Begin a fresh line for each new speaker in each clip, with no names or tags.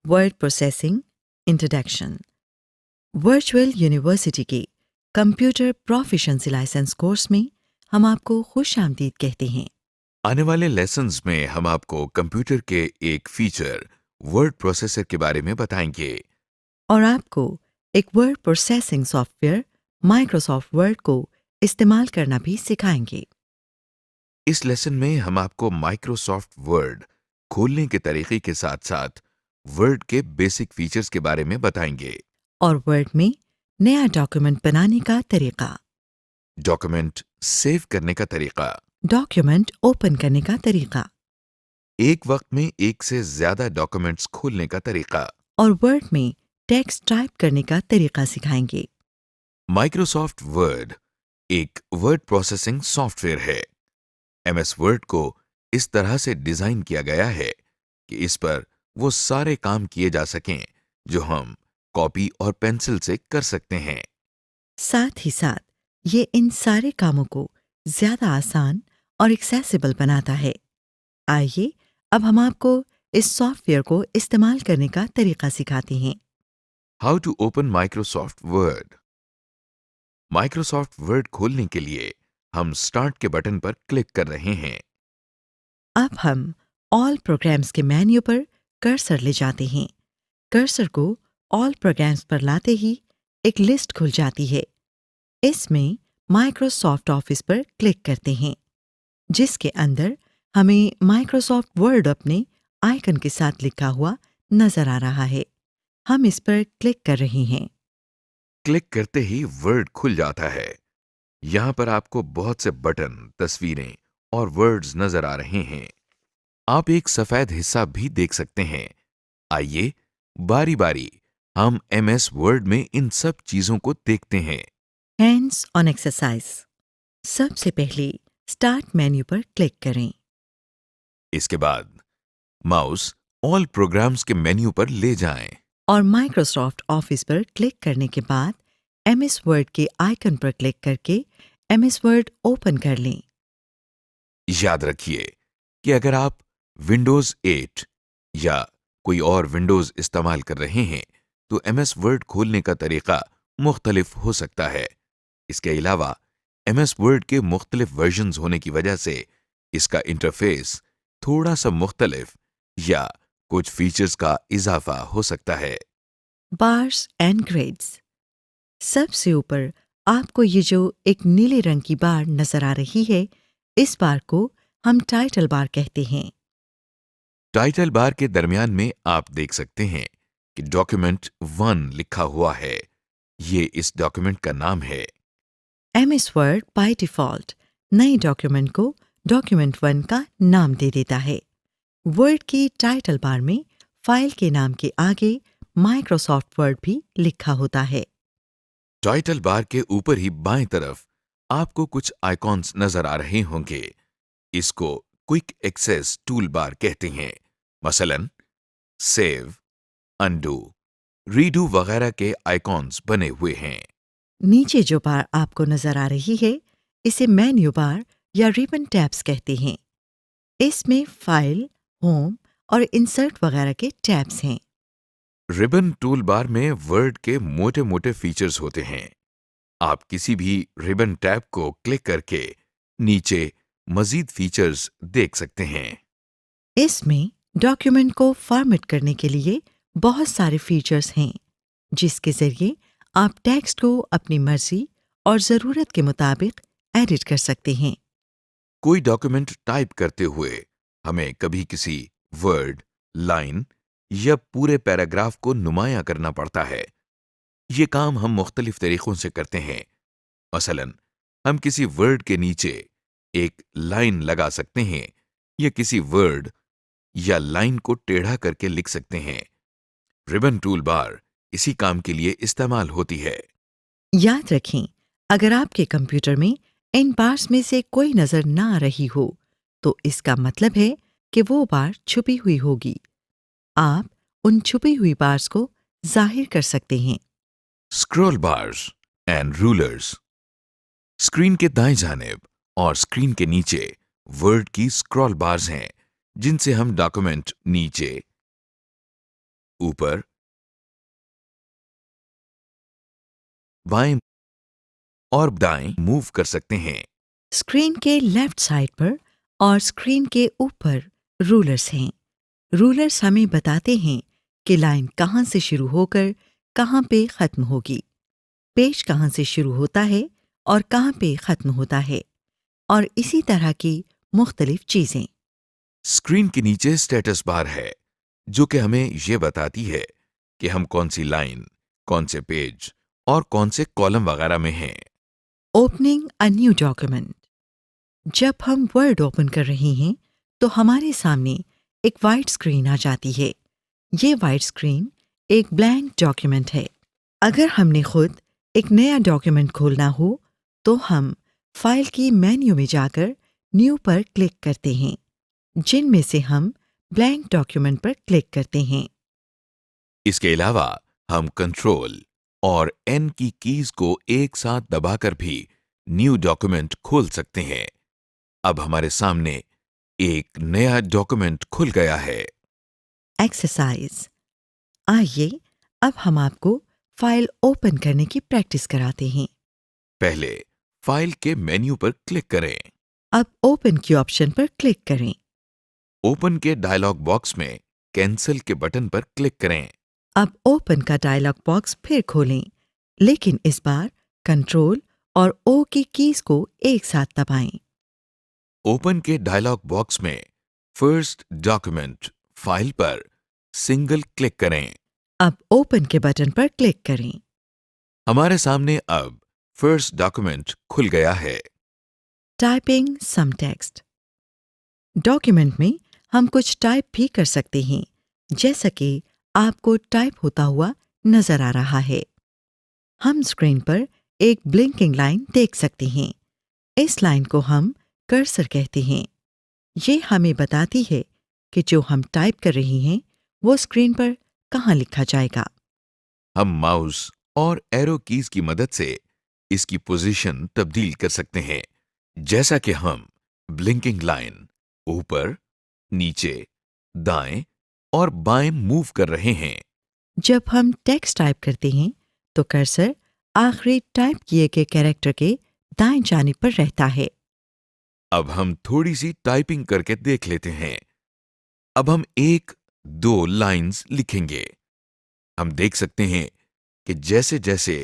Word processing introduction. Virtual university के computer proficiency licence course में हम आपको खुश आमदीद कहते हैं।
आने वाले लेसन्स में हम आपको कंप्यूटर के एक फीचर वर्ड प्रोसेसर के बारे में बताएंगे
और आपको एक word processing software Microsoft word को इस्तेमाल करना भी सिखाएंगे।
इस लेसन में हम आपको माइक्रोसॉफ्ट वर्ड खोलने के तरीके के साथ साथ वर्ड के बेसिक फीचर्स के बारे में बताएंगे।
और वर्ड में नया डॉक्यूमेंट बनाने का तरीका,
डॉक्यूमेंट सेव करने का तरीका,
डॉक्यूमेंट ओपन करने का तरीका
एक वक्त में एक से ज्यादा डॉक्यूमेंट्स खोलने का तरीका।
और वर्ड में टेक्स्ट टाइप करने का तरीका सिखाएंगे।
माइक्रोसॉफ्ट वर्ड एक वर्ड प्रोसेसिंग सॉफ्टवेयर है। एमएस वर्ड को इस तरह से डिजाइन किया गया है कि इस पर वो सारे काम किए जा सकें जो हम कॉपी और पेंसिल से कर सकते हैं।
साथ ही साथ ये इन सारे कामों को ज्यादा आसान और एक्सेसिबल बनाता है। आइए अब हम आपको इस सॉफ्टवेयर को इस्तेमाल करने का तरीका सिखाते हैं।
How to open Microsoft Word. Microsoft Word खोलने के लिए हम स्टार्ट के बटन पर क्लिक कर रहे हैं।
अब हम ऑल प्रोग्राम्स के मेन्यू पर कर्सर ले जाते हैं। कर्सर को ऑल प्रोग्राम्स पर लाते ही एक लिस्ट खुल जाती है। इसमें माइक्रोसॉफ्ट ऑफिस पर क्लिक करते हैं, जिसके अंदर हमें माइक्रोसॉफ्ट वर्ड अपने आइकन के साथ लिखा हुआ नजर आ रहा है। हम इस पर क्लिक कर रहे हैं।
क्लिक करते ही वर्ड खुल जाता है। यहां पर आपको बहुत से बटन, तस्वीरें और वर्ड्स नजर आ रहे हैं। आप एक सफेद हिस्सा भी देख सकते हैं। आइए बारी बारी हम एमएस वर्ड में इन सब चीजों को देखते हैं।
Hands on exercise. सबसे पहले स्टार्ट मेन्यू पर क्लिक करें।
इसके बाद माउस ऑल प्रोग्राम्स के मेन्यू पर ले जाएं।
और माइक्रोसॉफ्ट ऑफिस पर क्लिक करने के बाद एमएस वर्ड के आइकन पर क्लिक करके एमएस वर्ड ओपन कर लें।
याद रखिए कि अगर आप विंडोज 8 या कोई और विंडोज इस्तेमाल कर रहे हैं तो एमएस वर्ड खोलने का तरीका मुख्तलिफ हो सकता है। इसके अलावा एमएस वर्ड के मुख्तलिफ वर्जन्स होने की वजह से इसका इंटरफेस थोड़ा सा मुख्तलिफ या कुछ फीचर्स का इजाफा हो सकता है।
Bars and grades. सबसे ऊपर आपको ये जो एक नीले रंग की बार नजर आ रही है, इस बार को हम टाइटल बार कहते हैं।
टाइटल बार के दरमियान में आप देख सकते हैं कि डॉक्यूमेंट 1 लिखा हुआ है। ये इस डॉक्यूमेंट का नाम है।
एमएस वर्ड बाय डिफॉल्ट नए डॉक्यूमेंट को डॉक्यूमेंट 1 का नाम दे देता है। वर्ड की टाइटल बार में फाइल के नाम के आगे माइक्रोसॉफ्ट वर्ड भी लिखा होता है।
टाइटल बार के ऊपर ही बाएं तरफ आपको कुछ आइकॉन्स नजर आ रहे होंगे। इसको क्विक एक्सेस टूल बार कहते हैं। मसलन सेव, अनडू, रीडू वगैरह के आइकॉन्स बने हुए हैं।
नीचे जो बार आपको नजर आ रही है, इसे मेन्यू बार या रिबन टैब्स कहते हैं। इसमें फाइल, होम और इंसर्ट वगैरह के टैब्स हैं।
रिबन टूल बार में वर्ड के मोटे मोटे फीचर्स होते हैं। आप किसी भी रिबन टैब को क्लिक करके नीचे मजीद फीचर्स देख सकते हैं।
इसमें डॉक्यूमेंट को फॉर्मेट करने के लिए बहुत सारे फीचर्स हैं, जिसके जरिए आप टेक्स्ट को अपनी मर्जी और ज़रूरत के मुताबिक एडिट कर सकते हैं।
कोई डॉक्यूमेंट टाइप करते हुए हमें कभी किसी वर्ड, लाइन या पूरे पैराग्राफ को नुमायां करना पड़ता है। ये काम हम मुख्तलिफ तरीकों से करते हैं। मसलन हम किसी वर्ड के नीचे एक लाइन लगा सकते हैं या किसी वर्ड या लाइन को टेढ़ा करके लिख सकते हैं। रिबन टूल बार इसी काम के लिए इस्तेमाल होती है।
याद रखें, अगर आपके कंप्यूटर में इन बार्स में से कोई नज़र ना आ रही हो, तो इसका मतलब है कि वो बार छुपी हुई होगी। आप उन छुपी हुई बार्स को जाहिर कर सकते हैं।
Scroll bars and rulers. Screen के दाएं जानिब और स्क्रीन के नीचे वर्ड की स्क्रॉल बार्स हैं, जिनसे हम डॉक्यूमेंट नीचे, ऊपर, बाएं और दाएं मूव कर सकते हैं।
स्क्रीन के लेफ्ट साइड पर और स्क्रीन के ऊपर रूलर्स हैं। रूलर्स हमें बताते हैं कि लाइन कहाँ से शुरू होकर कहाँ पे खत्म होगी, पेज कहाँ से शुरू होता है और कहाँ पे खत्म होता है, और इसी तरह की मुख्तलिफ चीजें।
स्क्रीन के नीचे स्टेटस बार है, जो कि हमें यह बताती है कि हम कौन सी लाइन, कौन से पेज और कौन से कॉलम वगैरह में हैं।
Opening a new document. जब हम वर्ड ओपन कर रहे हैं तो हमारे सामने एक वाइट स्क्रीन आ जाती है। ये वाइट स्क्रीन एक ब्लैंक डॉक्यूमेंट है। अगर हमने खुद एक नया डॉक्यूमेंट खोलना हो तो हम फाइल की मेन्यू में जाकर न्यू पर क्लिक करते हैं, जिनमें से हम ब्लैंक डॉक्यूमेंट पर क्लिक करते हैं।
इसके अलावा हम कंट्रोल और एन की कीज को एक साथ दबाकर भी न्यू डॉक्यूमेंट खोल सकते हैं। अब हमारे सामने एक नया डॉक्यूमेंट खुल गया है।
एक्सरसाइज। आइए अब हम आपको फाइल ओपन करने की प्रैक्टिस कराते हैं।
पहले फाइल के मेन्यू पर क्लिक करें।
अब ओपन की ऑप्शन पर क्लिक करें।
ओपन के डायलॉग बॉक्स में कैंसिल के बटन पर क्लिक करें।
अब ओपन का डायलॉग बॉक्स फिर खोलें, लेकिन इस बार कंट्रोल और ओ की कीज को एक साथ दबाएं।
ओपन के डायलॉग बॉक्स में फर्स्ट डॉक्यूमेंट फाइल पर सिंगल क्लिक करें।
अब ओपन के बटन पर क्लिक करें।
हमारे सामने अब फर्स्ट डॉक्यूमेंट खुल गया है।
टाइपिंग सम टेक्स्ट। डॉक्यूमेंट में हम कुछ टाइप भी कर सकते हैं, जैसा कि आपको टाइप होता हुआ नजर आ रहा है। हम स्क्रीन पर एक ब्लिंकिंग लाइन देख सकते हैं। इस लाइन को हम कर्सर कहते हैं। ये हमें बताती है कि जो हम टाइप कर रहे हैं वो स्क्रीन पर कहाँ लिखा जाएगा।
हम माउस और एरो कीज की मदद से इसकी पोजीशन तब्दील कर सकते हैं, जैसा कि हम ब्लिंकिंग लाइन ऊपर, नीचे, दाएं और बाएं मूव कर रहे हैं।
जब हम टेक्स्ट टाइप करते हैं तो कर्सर आखिरी टाइप किए गए कैरेक्टर के दाएं जानिब पर रहता है।
अब हम थोड़ी सी टाइपिंग करके देख लेते हैं। अब हम एक दो लाइंस लिखेंगे। हम देख सकते हैं कि जैसे जैसे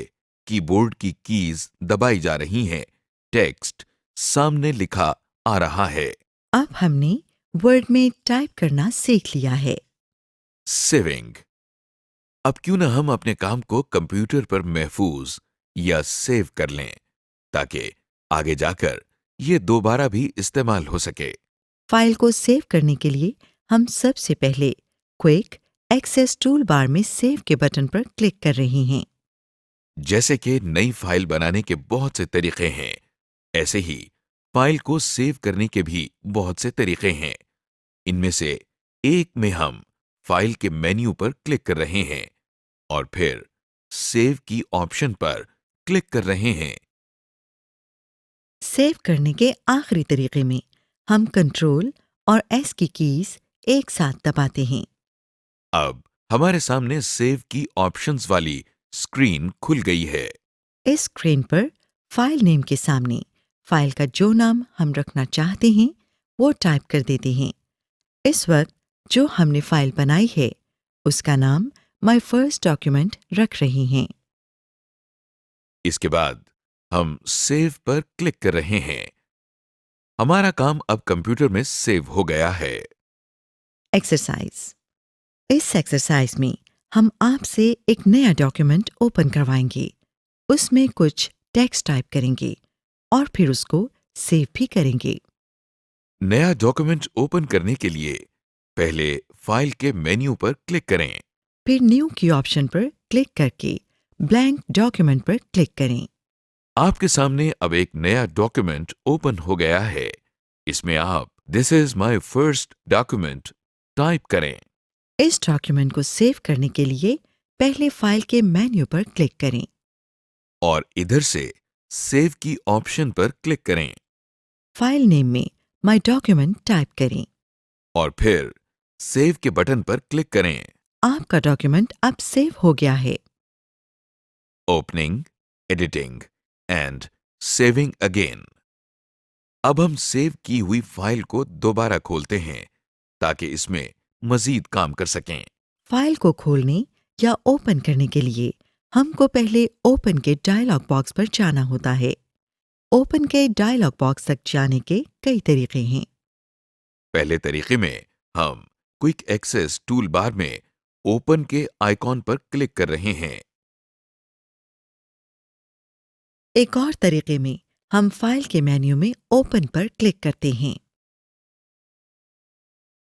कीबोर्ड की कीज दबाई जा रही हैं, टेक्स्ट सामने लिखा आ रहा है।
अब हमने वर्ड में टाइप करना सीख लिया है।
सेविंग। अब क्यों ना हम अपने काम को कंप्यूटर पर महफूज या सेव कर लें, ताकि आगे जाकर ये दोबारा भी इस्तेमाल हो सके।
फाइल को सेव करने के लिए हम सबसे पहले क्विक एक्सेस टूल बार में सेव के बटन पर क्लिक कर रहे हैं।
जैसे कि नई फाइल बनाने के बहुत से तरीके हैं, ऐसे ही फाइल को सेव करने के भी बहुत से तरीके हैं। इनमें से एक में हम फाइल के मेन्यू पर क्लिक कर रहे हैं और फिर सेव की ऑप्शन पर क्लिक कर रहे हैं।
सेव करने के आखिरी तरीके में हम कंट्रोल और एस की कीज एक साथ दबाते हैं।
अब हमारे सामने सेव की ऑप्शंस वाली स्क्रीन खुल गई है।
इस स्क्रीन पर फाइल नेम के सामने फाइल का जो नाम हम रखना चाहते हैं वो टाइप कर देते हैं। इस वक्त जो हमने फाइल बनाई है उसका नाम माय फर्स्ट डॉक्यूमेंट रख रहे हैं।
इसके बाद हम सेव पर क्लिक कर रहे हैं। हमारा काम अब कंप्यूटर में सेव हो गया है।
एक्सरसाइज। इस एक्सरसाइज में हम आपसे एक नया डॉक्यूमेंट ओपन करवाएंगे, उसमें कुछ टेक्स्ट टाइप करेंगे और फिर उसको सेव भी करेंगे।
नया डॉक्यूमेंट ओपन करने के लिए पहले फाइल के मेन्यू पर क्लिक करें।
फिर न्यू की ऑप्शन पर क्लिक करके ब्लैंक डॉक्यूमेंट पर क्लिक करें।
आपके सामने अब एक नया डॉक्यूमेंट ओपन हो गया है। इसमें आप this is my first document type करें।
इस डॉक्यूमेंट को सेव करने के लिए पहले फाइल के मेन्यू पर क्लिक करें
और इधर से सेव की ऑप्शन पर क्लिक करें
फाइल नेम में माय डॉक्यूमेंट टाइप करें।
और फिर सेव के बटन पर क्लिक करें।
आपका डॉक्यूमेंट अब सेव हो गया है।
Opening, editing and saving again. अब हम सेव की हुई फाइल को दोबारा खोलते हैं ताकि इसमें मजीद काम कर सकें।
फाइल को खोलने या ओपन करने के लिए हमको पहले ओपन के डायलॉग बॉक्स पर जाना होता है। ओपन के डायलॉग बॉक्स तक जाने के कई तरीके हैं।
पहले तरीके में हम क्विक एक्सेस टूल बार में ओपन के आइकॉन पर क्लिक कर रहे हैं।
एक और तरीके में हम फाइल के मेन्यू में ओपन पर क्लिक करते हैं।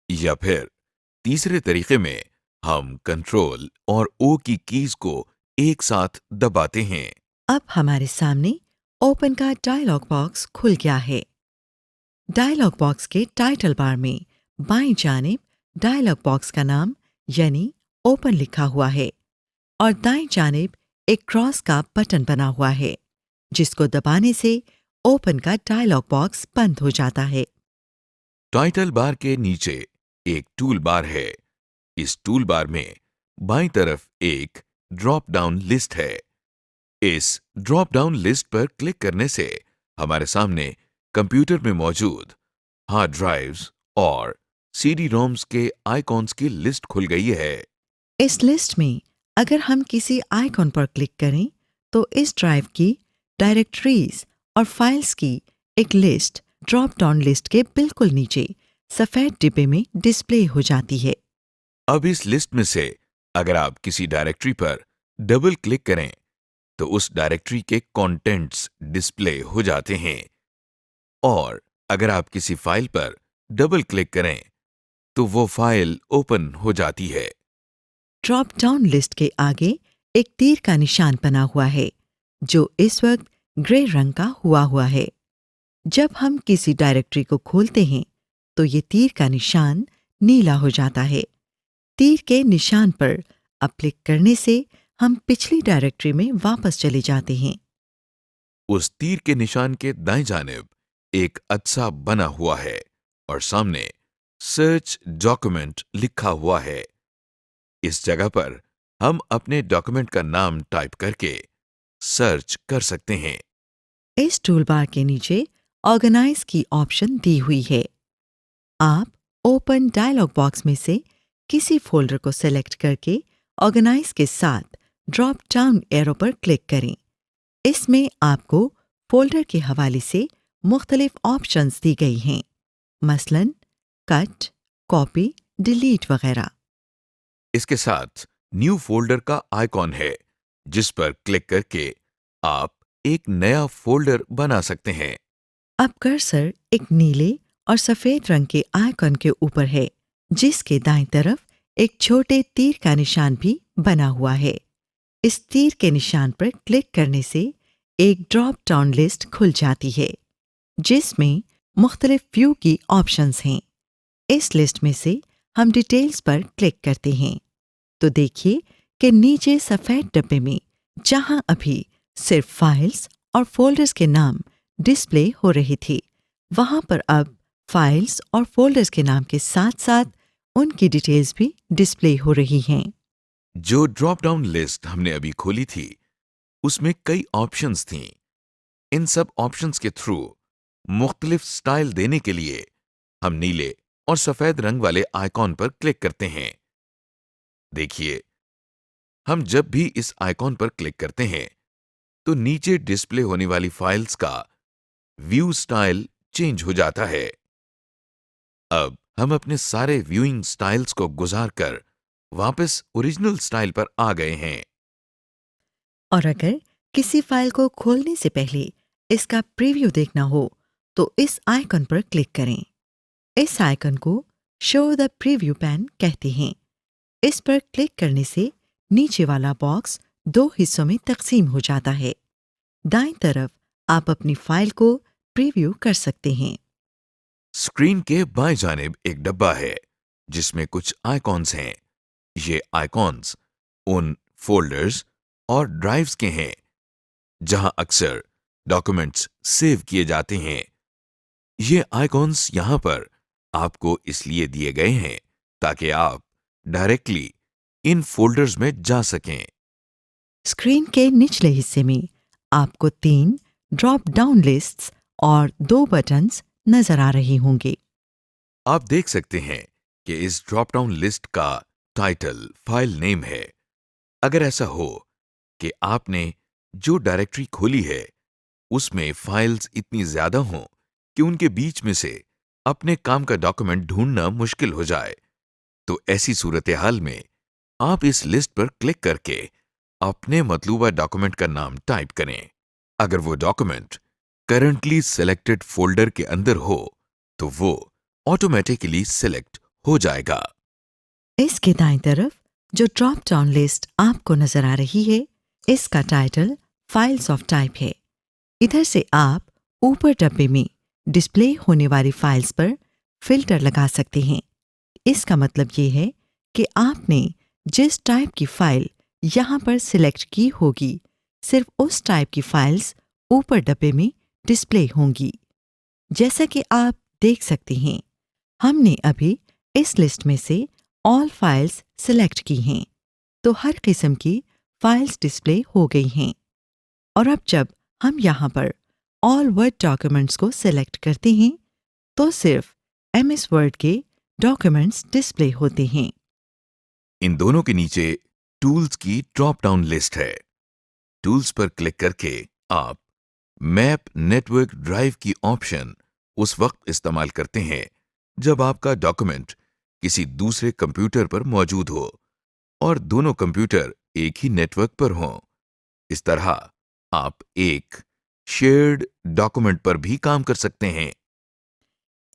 या फिर तीसरे तरीके में हम कंट्रोल और ओ की कीज को एक साथ दबाते हैं।
अब हमारे सामने ओपन का डायलॉग बॉक्स खुल गया है। डायलॉग बॉक्स के टाइटल बार में बाईं जानिब डायलॉग बॉक्स का नाम यानी ओपन लिखा हुआ है और दाईं जानिब एक क्रॉस का बटन बना हुआ है जिसको दबाने से ओपन का डायलॉग बॉक्स बंद हो जाता है।
टाइटल बार के नीचे एक टूल बार है। इस टूल बार में बाईं तरफ एक ड्रॉप डाउन लिस्ट है। इस ड्रॉप डाउन लिस्ट पर क्लिक करने से हमारे सामने कंप्यूटर में मौजूद हार्ड ड्राइव्स और सीडी रोम्स के आइकॉन्स की लिस्ट खुल गई है।
इस लिस्ट में अगर हम किसी आइकॉन पर क्लिक करें तो इस ड्राइव की डायरेक्टरीज और फाइल्स की एक लिस्ट ड्रॉप डाउन लिस्ट के बिल्कुल नीचे सफेद डिब्बे में डिस्प्ले हो जाती है।
अब इस लिस्ट में से अगर आप किसी डायरेक्टरी पर डबल क्लिक करें तो उस डायरेक्टरी के कंटेंट्स डिस्प्ले हो जाते हैं और अगर आप किसी फाइल पर डबल क्लिक करें तो वो फाइल ओपन हो जाती है।
ड्रॉप डाउन लिस्ट के आगे एक तीर का निशान बना हुआ है जो इस वक्त ग्रे रंग का हुआ है। जब हम किसी डायरेक्टरी को खोलते हैं तो ये तीर का निशान नीला हो जाता है। तीर के निशान पर अब क्लिक करने से हम पिछली डायरेक्टरी में वापस चले जाते हैं।
उस तीर के निशान के दाएं जानिब एक अच्छा बना हुआ है और सामने सर्च डॉक्यूमेंट लिखा हुआ है। इस जगह पर हम अपने डॉक्यूमेंट का नाम टाइप करके सर्च कर सकते हैं।
इस टूलबार के नीचे ऑर्गेनाइज की ऑप्शन दी हुई है। आप ओपन डायलॉग बॉक्स में से किसी फोल्डर को सेलेक्ट करके ऑर्गेनाइज के साथ ड्रॉप डाउन एरो पर क्लिक करें। इसमें आपको फोल्डर के हवाले से मुख्तलिफ ऑप्शंस दी गई हैं, मसलन कट, कॉपी, डिलीट वगैरह।
इसके साथ न्यू फोल्डर का आइकॉन है जिस पर क्लिक करके आप एक नया फोल्डर बना सकते हैं।
अब कर्सर एक नीले और सफेद रंग के आइकॉन के ऊपर है जिसके दाईं तरफ एक छोटे तीर का निशान भी बना हुआ है। इस तीर के निशान पर क्लिक करने से एक ड्रॉप डाउन लिस्ट खुल जाती है जिसमें मुख्तलिफ व्यू की ऑप्शंस हैं। इस लिस्ट में से हम डिटेल्स पर क्लिक करते हैं तो देखिए कि नीचे सफेद डब्बे में जहां अभी सिर्फ फाइल्स और फोल्डर्स के नाम डिस्प्ले हो रहे थे वहां पर अब फाइल्स और फोल्डर्स के नाम के साथ साथ उनकी डिटेल्स भी डिस्प्ले हो रही हैं।
जो ड्रॉप डाउन लिस्ट हमने अभी खोली थी उसमें कई ऑप्शंस थीं। इन सब ऑप्शंस के थ्रू मुख्तलिफ स्टाइल देने के लिए हम नीले और सफेद रंग वाले आइकॉन पर क्लिक करते हैं। देखिए, हम जब भी इस आइकॉन पर क्लिक करते हैं तो नीचे डिस्प्ले होने वाली फाइल्स का व्यू स्टाइल चेंज हो जाता है। अब हम अपने सारे व्यूइंग स्टाइल्स को गुजारकर वापस ओरिजिनल स्टाइल पर आ गए हैं।
और अगर किसी फाइल को खोलने से पहले इसका प्रीव्यू देखना हो तो इस आइकन पर क्लिक करें। इस आइकन को शो द प्रीव्यू पैन कहते हैं। इस पर क्लिक करने से नीचे वाला बॉक्स दो हिस्सों में तकसीम हो जाता है। दाईं तरफ आप अपनी फाइल को प्रीव्यू कर सकते हैं।
स्क्रीन के बाएं जानिब एक डब्बा है जिसमें कुछ आइकॉन्स हैं। ये आइकॉन्स उन फोल्डर्स और ड्राइव्स के हैं जहां अक्सर डॉक्यूमेंट्स सेव किए जाते हैं। ये आइकॉन्स यहां पर आपको इसलिए दिए गए हैं ताकि आप डायरेक्टली इन फोल्डर्स में जा सकें।
स्क्रीन के निचले हिस्से में आपको 3 ड्रॉप डाउन लिस्ट्स और 2 बटन्स नजर आ रहे होंगे।
आप देख सकते हैं कि इस ड्रॉप डाउन लिस्ट का टाइटल फाइल नेम है। अगर ऐसा हो कि आपने जो डायरेक्टरी खोली है उसमें फाइल्स इतनी ज्यादा हों कि उनके बीच में से अपने काम का डॉक्यूमेंट ढूंढना मुश्किल हो जाए, तो ऐसी सूरत हाल में आप इस लिस्ट पर क्लिक करके अपने मतलूबा डॉक्यूमेंट का नाम टाइप करें। अगर वो डॉक्यूमेंट करंटली सिलेक्टेड फोल्डर के अंदर हो तो वो ऑटोमेटिकली सिलेक्ट हो जाएगा।
इसके दाईं तरफ जो ड्रॉप डाउन लिस्ट आपको नजर आ रही है, इसका टाइटल फाइल्स ऑफ टाइप है। इधर से आप ऊपर डब्बे में डिस्प्ले होने वाली फाइल्स पर फिल्टर लगा सकते हैं। इसका मतलब ये है कि आपने जिस टाइप की फाइल यहाँ पर सिलेक्ट की होगी, सिर्फ उस टाइप की फाइल्स ऊपर डब्बे में डिस्प्ले होंगी। जैसा कि आप देख सकते हैं, हमने अभी इस लिस्ट में से ऑल फाइल्स सिलेक्ट की हैं, तो हर किस्म की फाइल्स डिस्प्ले हो गई हैं। और अब जब हम यहाँ पर ऑल वर्ड डॉक्यूमेंट्स को सिलेक्ट करते हैं तो सिर्फ MS वर्ड के डॉक्यूमेंट्स डिस्प्ले होते हैं।
इन दोनों के नीचे टूल्स की ड्रॉप डाउन लिस्ट है। टूल्स पर क्लिक करके आप मैप नेटवर्क ड्राइव की ऑप्शन उस वक्त इस्तेमाल करते हैं जब आपका डॉक्यूमेंट किसी दूसरे कंप्यूटर पर मौजूद हो और दोनों कंप्यूटर एक ही नेटवर्क पर हों। इस तरह आप एक शेयर्ड डॉक्यूमेंट पर भी काम कर सकते हैं।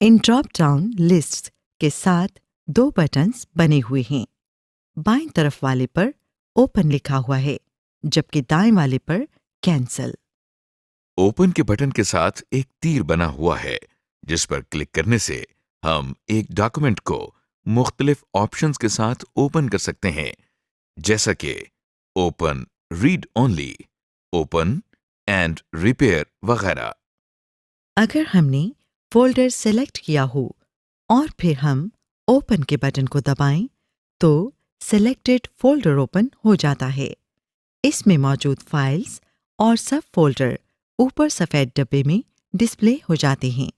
इन ड्रॉप डाउन लिस्ट्स के साथ 2 बटन्स बने हुए हैं। बाईं तरफ वाले पर ओपन लिखा हुआ है, जबकि दाएं वाले पर कैंसल।
ओपन के बटन के साथ एक तीर बना हुआ है जिस पर क्लिक करने से हम एक डॉक्यूमेंट को मुख्तलिफ ऑप्शंस के साथ ओपन कर सकते हैं, जैसा कि open read only, open and repair वगैरह।
अगर हमने फोल्डर सेलेक्ट किया हो और फिर हम ओपन के बटन को दबाएं तो सेलेक्टेड फोल्डर ओपन हो जाता है। इसमें मौजूद फाइल्स और सब फोल्डर ऊपर सफेद डब्बे में डिस्प्ले हो जाते हैं।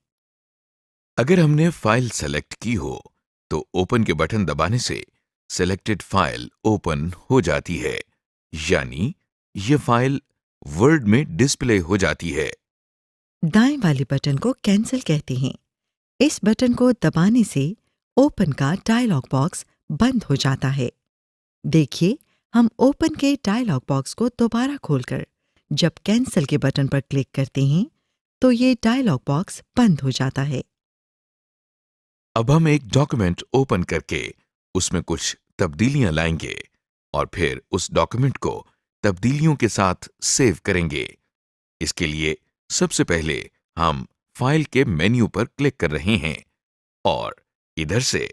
अगर हमने फाइल सेलेक्ट की हो तो ओपन के बटन दबाने से सेलेक्टेड फाइल ओपन हो जाती है, यानी ये फाइल वर्ड में डिस्प्ले हो जाती है।
दाएं वाले बटन को कैंसिल कहते हैं। इस बटन को दबाने से ओपन का डायलॉग बॉक्स बंद हो जाता है। देखिए, हम ओपन के डायलॉग बॉक्स को दोबारा खोलकर जब कैंसिल के बटन पर क्लिक करते हैं तो ये डायलॉग बॉक्स बंद हो जाता है।
अब हम एक डॉक्यूमेंट ओपन करके उसमें कुछ तब्दीलियां लाएंगे और फिर उस डॉक्यूमेंट को तब्दीलियों के साथ सेव करेंगे। इसके लिए सबसे पहले हम फाइल के मेन्यू पर क्लिक कर रहे हैं और इधर से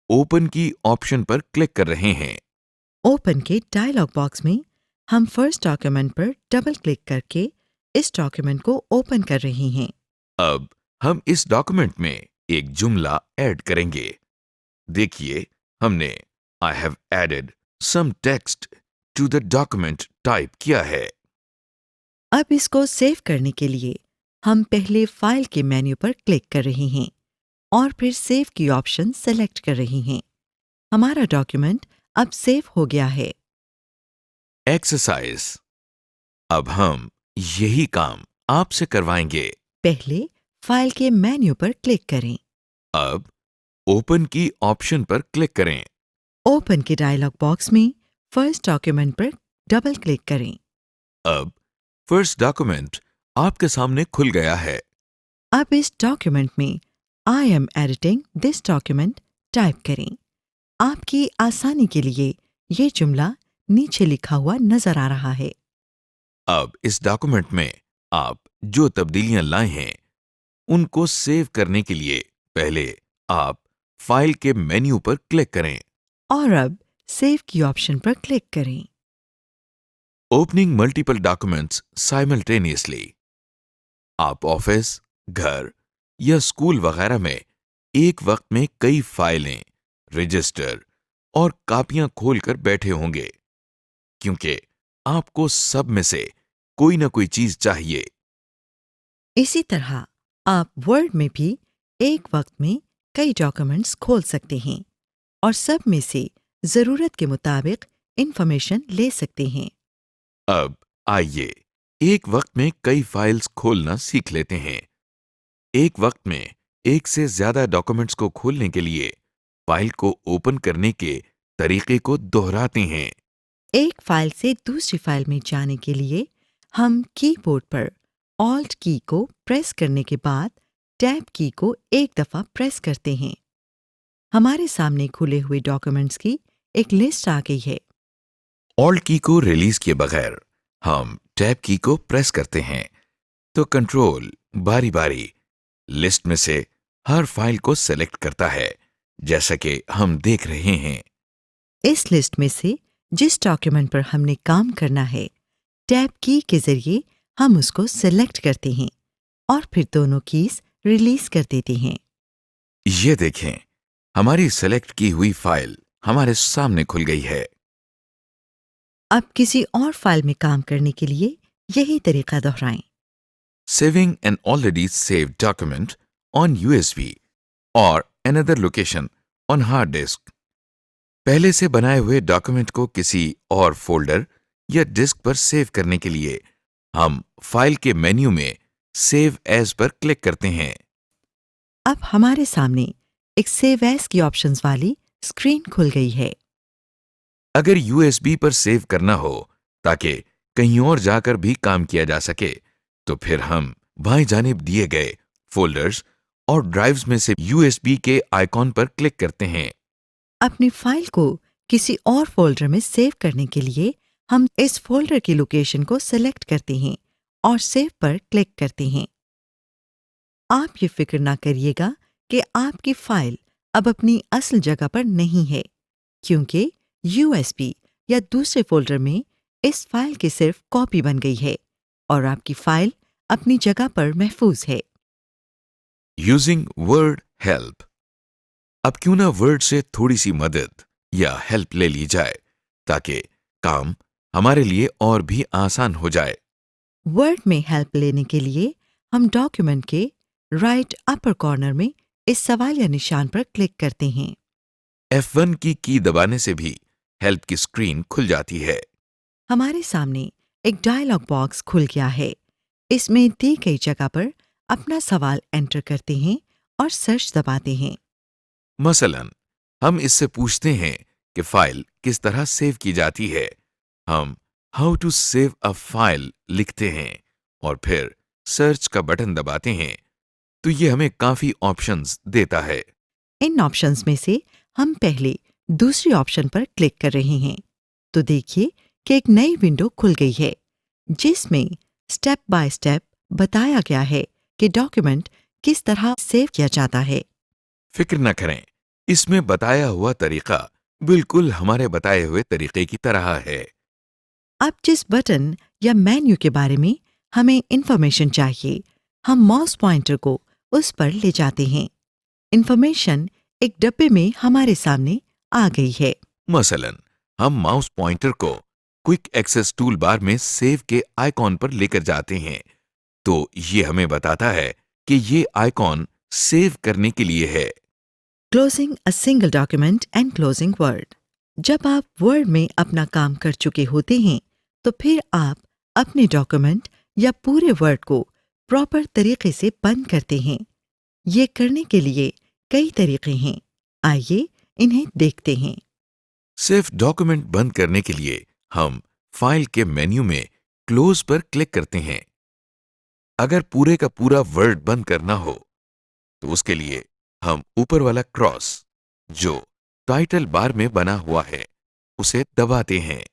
ओपन की ऑप्शन पर क्लिक कर रहे हैं।
ओपन के डायलॉग बॉक्स में हम फर्स्ट डॉक्यूमेंट पर डबल क्लिक करके इस डॉक्यूमेंट को ओपन कर रहे हैं।
अब हम इस डॉक्यूमेंट में एक जुमला ऐड करेंगे। देखिए, हमने I have added some text to the document type किया है।
अब इसको सेव करने के लिए हम पहले फाइल के मेन्यू पर क्लिक कर रहे हैं और फिर सेव की ऑप्शन सेलेक्ट कर रहे हैं। हमारा डॉक्यूमेंट अब सेव हो गया है।
एक्सरसाइज। अब हम यही काम आपसे करवाएंगे।
पहले फाइल के मेन्यू पर क्लिक करें।
अब ओपन की ऑप्शन पर क्लिक करें।
ओपन के डायलॉग बॉक्स में फर्स्ट डॉक्यूमेंट पर डबल क्लिक करें।
अब फर्स्ट डॉक्यूमेंट आपके सामने खुल गया है।
अब इस डॉक्यूमेंट में I am editing this document type करें। आपकी आसानी के लिए ये जुमला नीचे लिखा हुआ नजर आ रहा है।
अब इस डॉक्यूमेंट में आप जो तब्दीलियां लाए हैं उनको सेव करने के लिए पहले आप फाइल के मेन्यू पर क्लिक करें
और अब सेव की ऑप्शन पर क्लिक करें।
Opening multiple documents simultaneously. आप ऑफिस, घर या स्कूल वगैरह में एक वक्त में कई फाइलें, रजिस्टर और कापियां खोलकर बैठे होंगे, क्योंकि आपको सब में से कोई ना कोई चीज चाहिए।
इसी तरह आप वर्ड में भी एक वक्त में कई डॉक्यूमेंट्स खोल सकते हैं और सब में से जरूरत के मुताबिक इंफॉर्मेशन ले सकते हैं।
अब आइए एक वक्त में कई फाइल्स खोलना सीख लेते हैं। एक वक्त में एक से ज्यादा डॉक्यूमेंट्स को खोलने के लिए फाइल को ओपन करने के तरीके को दोहराते हैं।
एक फाइल से दूसरी फाइल में जाने के लिए हम कीबोर्ड पर ऑल्ट की को प्रेस करने के बाद टैब की को एक दफा प्रेस करते हैं। हमारे सामने खुले हुए डॉक्यूमेंट्स की एक लिस्ट आ गई है।
ऑल्ट की को रिलीज किए बगैर हम टैब की को प्रेस करते हैं तो कंट्रोल बारी बारी लिस्ट में से हर फाइल को सेलेक्ट करता है, जैसा कि हम देख रहे हैं।
इस लिस्ट में से जिस डॉक्यूमेंट पर हमने काम करना है, टैब की के जरिए हम उसको सेलेक्ट करते हैं और फिर दोनों कीज रिलीज कर देते हैं।
ये देखें, हमारी सेलेक्ट की हुई फाइल हमारे सामने खुल गई है।
अब किसी और फाइल में काम करने के लिए यही तरीका दोहराएं।
Saving an already saved document on USB or another location on hard disk। पहले से बनाए हुए डॉक्यूमेंट को किसी और फोल्डर या डिस्क पर सेव करने के लिए हम फाइल के मेन्यू में सेव एज पर क्लिक करते हैं।
अब हमारे सामने एक सेव एज की ऑप्शंस वाली स्क्रीन खुल गई है।
अगर USB पर सेव करना हो ताकि कहीं और जाकर भी काम किया जा सके, तो फिर हम बाएं जानिब दिए गए फोल्डर्स और ड्राइव्स में से USB के आइकॉन पर क्लिक करते हैं।
अपनी फाइल को किसी और फोल्डर में सेव करने के लिए हम इस फोल्डर की लोकेशन को सेलेक्ट करते हैं और सेव पर क्लिक करते हैं। आप ये फिक्र ना करिएगा कि आपकी फाइल अब अपनी असल जगह पर नहीं है, क्योंकि USB या दूसरे फोल्डर में इस फाइल की सिर्फ कॉपी बन गई है और आपकी फाइल अपनी जगह पर महफूज है।
Using word help. अब क्यों ना वर्ड से थोड़ी सी मदद या हेल्प ले ली जाए ताकि काम हमारे लिए और भी आसान हो जाए।
वर्ड में हेल्प लेने के लिए हम डॉक्यूमेंट के राइट अपर कॉर्नर में इस सवालिया निशान पर क्लिक करते हैं।
F1 की दबाने से भी हेल्प की स्क्रीन खुल जाती है।
हमारे सामने एक डायलॉग बॉक्स खुल गया है। इसमें दी गई जगह पर अपना सवाल एंटर करते हैं और सर्च दबाते हैं।
मसलन हम इससे पूछते हैं कि फाइल किस तरह सेव की जाती है। हम how to save a file लिखते हैं और फिर सर्च का बटन दबाते हैं, तो ये हमें काफी ऑप्शंस देता है।
इन ऑप्शंस में से हम पहले दूसरी ऑप्शन पर क्लिक कर रहे हैं, तो देखिए कि एक नई विंडो खुल गई है जिसमें स्टेप बाय स्टेप बताया गया है कि डॉक्यूमेंट किस तरह सेव किया जाता है।
फिक्र न करें, इसमें बताया हुआ तरीका बिल्कुल हमारे बताए हुए तरीके की तरह है।
अब जिस बटन या मेन्यू के बारे में हमें इंफॉर्मेशन चाहिए, हम माउस पॉइंटर को उस पर ले जाते हैं। इंफॉर्मेशन एक डब्बे में हमारे सामने आ गई है।
मसलन हम माउस पॉइंटर को क्विक एक्सेस टूल बार में सेव के आइकॉन पर लेकर जाते हैं, तो ये हमें बताता है कि ये आइकॉन सेव करने के लिए है।
Closing a single document and closing word. जब आप वर्ड में अपना काम कर चुके होते हैं, तो फिर आप अपने डॉक्यूमेंट या पूरे वर्ड को प्रॉपर तरीके से बंद करते हैं। ये करने के लिए कई तरीके हैं, आइए इन्हें देखते हैं।
सिर्फ डॉक्यूमेंट बंद करने के लिए हम फाइल के मेन्यू में क्लोज पर क्लिक करते हैं। अगर पूरे का पूरा वर्ड बंद करना हो, तो उसके लिए हम ऊपर वाला क्रॉस जो टाइटल बार में बना हुआ है उसे दबाते हैं।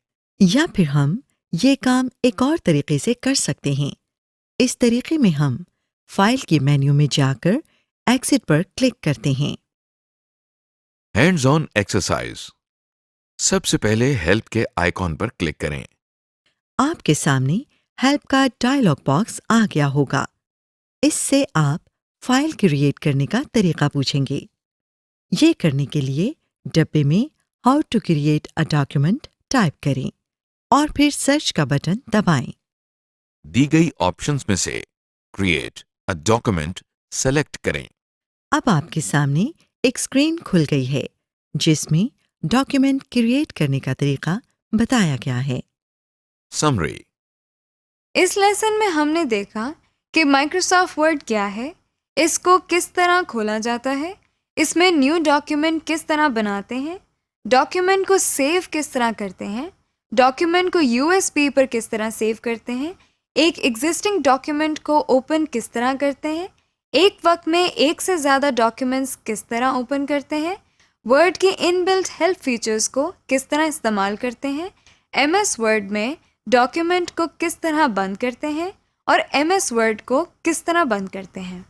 या फिर हम ये काम एक और तरीके से कर सकते हैं। इस तरीके में हम फाइल के मेन्यू में जाकर एग्जिट पर क्लिक करते हैं।
Hands on exercise. सबसे पहले हेल्प के आइकॉन पर क्लिक करें।
आपके सामने हेल्प का डायलॉग बॉक्स आ गया होगा। इससे आप फाइल क्रिएट करने का तरीका पूछेंगे। ये करने के लिए डब्बे में how to create a document type करें और फिर सर्च का बटन दबाएं।
दी गई ऑप्शंस में से क्रिएट अ डॉक्यूमेंट सेलेक्ट करें।
अब आपके सामने एक स्क्रीन खुल गई है जिसमें डॉक्यूमेंट क्रिएट करने का तरीका बताया गया है।
समरी।
इस लेसन में हमने देखा कि माइक्रोसॉफ्ट वर्ड क्या है, इसको किस तरह खोला जाता है, इसमें न्यू डॉक्यूमेंट किस तरह बनाते हैं, डॉक्यूमेंट को सेव किस तरह करते हैं, डॉक्यूमेंट को यूएसबी पर किस तरह सेव करते हैं, एक एग्जिस्टिंग डॉक्यूमेंट को ओपन किस तरह करते हैं, एक वक्त में एक से ज़्यादा डॉक्यूमेंट्स किस तरह ओपन करते हैं, वर्ड की इनबिल्ट हेल्प फीचर्स को किस तरह इस्तेमाल करते हैं, एमएस वर्ड में डॉक्यूमेंट को किस तरह बंद करते हैं और एमएस वर्ड को किस तरह बंद करते हैं।